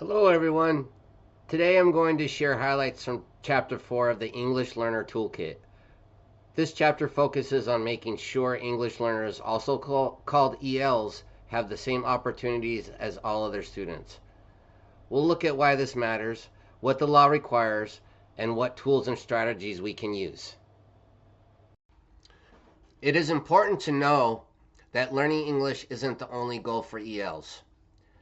Hello everyone. Today I'm going to share highlights from Chapter 4 of the English Learner Toolkit. This chapter focuses on making sure English learners, also called ELs, have the same opportunities as all other students. We'll look at why this matters, what the law requires, and what tools and strategies we can use. It is important to know that learning English isn't the only goal for ELs.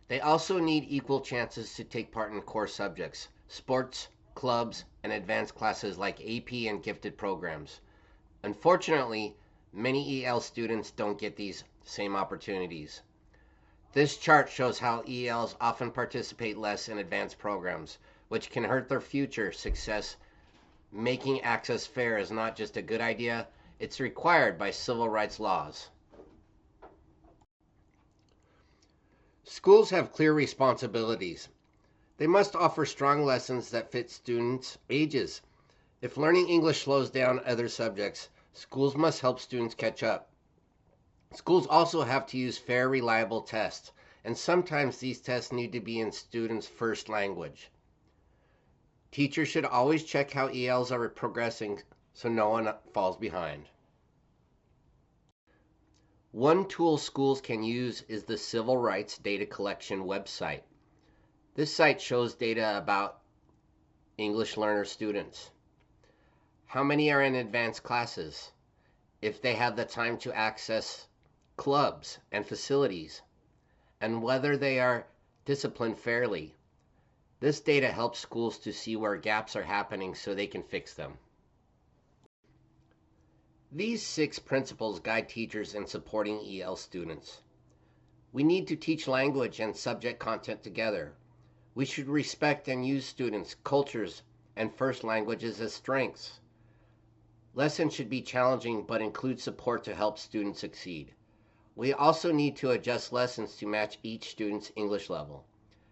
They also need equal chances to take part in core subjects, sports, clubs, and advanced classes like AP and gifted programs. Unfortunately, many EL students don't get these same opportunities. This chart shows how ELs often participate less in advanced programs, which can hurt their future success. Making access fair is not just a good idea, it's required by civil rights laws. Schools have clear responsibilities. They must offer strong lessons that fit students' ages. If learning English slows down other subjects, schools must help students catch up. Schools also have to use fair, reliable tests, and sometimes these tests need to be in students' first language. Teachers should always check how ELs are progressing so no one falls behind. One tool schools can use is the Civil Rights Data Collection website. This site shows data about English learner students. How many are in advanced classes? If they have the time to access clubs and facilities, and whether they are disciplined fairly. This data helps schools to see where gaps are happening so they can fix them. These 6 principles guide teachers in supporting EL students. We need to teach language and subject content together. We should respect and use students' cultures and first languages as strengths. Lessons should be challenging but include support to help students succeed. We also need to adjust lessons to match each student's English level,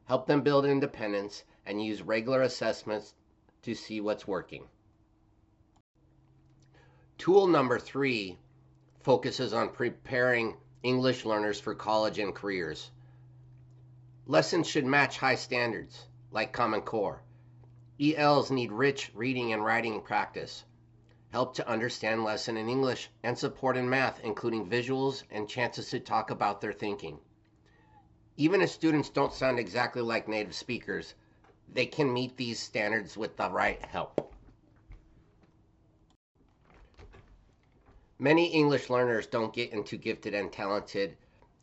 help them build independence, and use regular assessments to see what's working. Tool number 3 focuses on preparing English learners for college and careers. Lessons should match high standards, like Common Core. ELs need rich reading and writing practice, help to understand lesson in English, and support in math, including visuals and chances to talk about their thinking. Even if students don't sound exactly like native speakers, they can meet these standards with the right help. Many English learners don't get into gifted and talented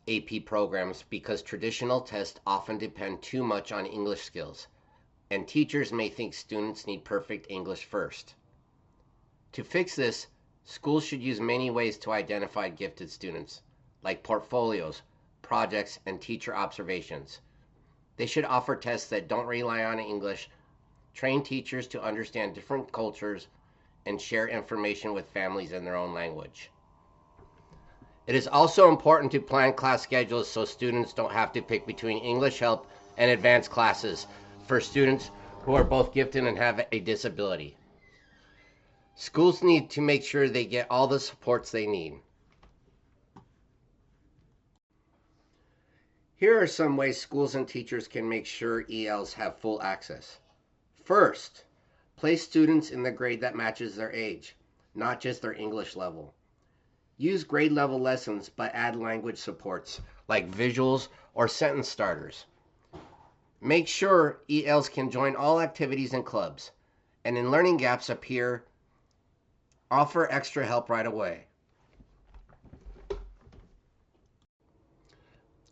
AP programs because traditional tests often depend too much on English skills, and teachers may think students need perfect English first. To fix this, schools should use many ways to identify gifted students, like portfolios, projects, and teacher observations. They should offer tests that don't rely on English, train teachers to understand different cultures, and share information with families in their own language. It is also important to plan class schedules so students don't have to pick between English help and advanced classes for students who are both gifted and have a disability. Schools need to make sure they get all the supports they need. Here are some ways schools and teachers can make sure ELs have full access. First, place students in the grade that matches their age, not just their English level. Use grade level lessons but add language supports like visuals or sentence starters. Make sure ELs can join all activities and clubs, and in learning gaps appear, offer extra help right away.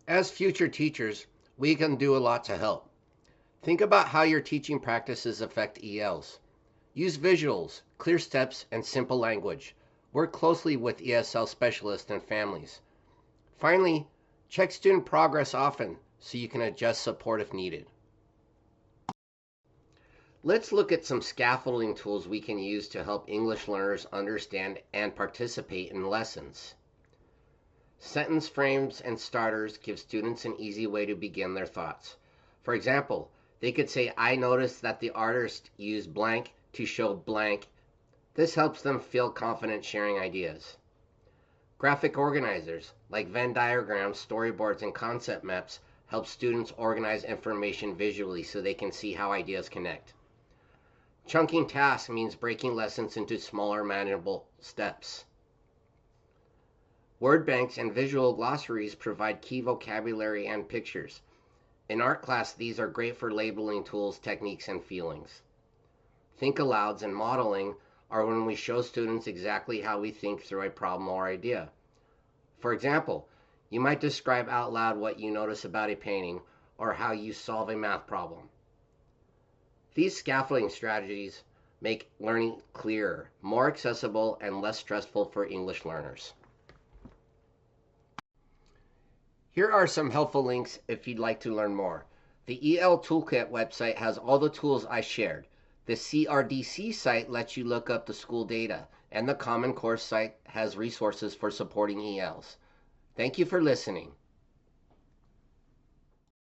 As future teachers, we can do a lot to help. Think about how your teaching practices affect ELs. Use visuals, clear steps, and simple language. Work closely with ESL specialists and families. Finally, check student progress often so you can adjust support if needed. Let's look at some scaffolding tools we can use to help English learners understand and participate in lessons. Sentence frames and starters give students an easy way to begin their thoughts. For example, they could say, "I noticed that the artist used blank to show blank." This helps them feel confident sharing ideas. Graphic organizers like Venn diagrams, storyboards, and concept maps helps students organize information visually so they can see how ideas connect. Chunking tasks means breaking lessons into smaller, manageable steps. Word banks and visual glossaries provide key vocabulary and pictures. In art class, these are great for labeling tools, techniques, and feelings. Think alouds and modeling are when we show students exactly how we think through a problem or idea. For example, you might describe out loud what you notice about a painting or how you solve a math problem. These scaffolding strategies make learning clearer, more accessible, and less stressful for English learners. Here are some helpful links if you'd like to learn more. The EL Toolkit website has all the tools I shared. The CRDC site lets you look up the school data, and the Common Core site has resources for supporting ELs. Thank you for listening.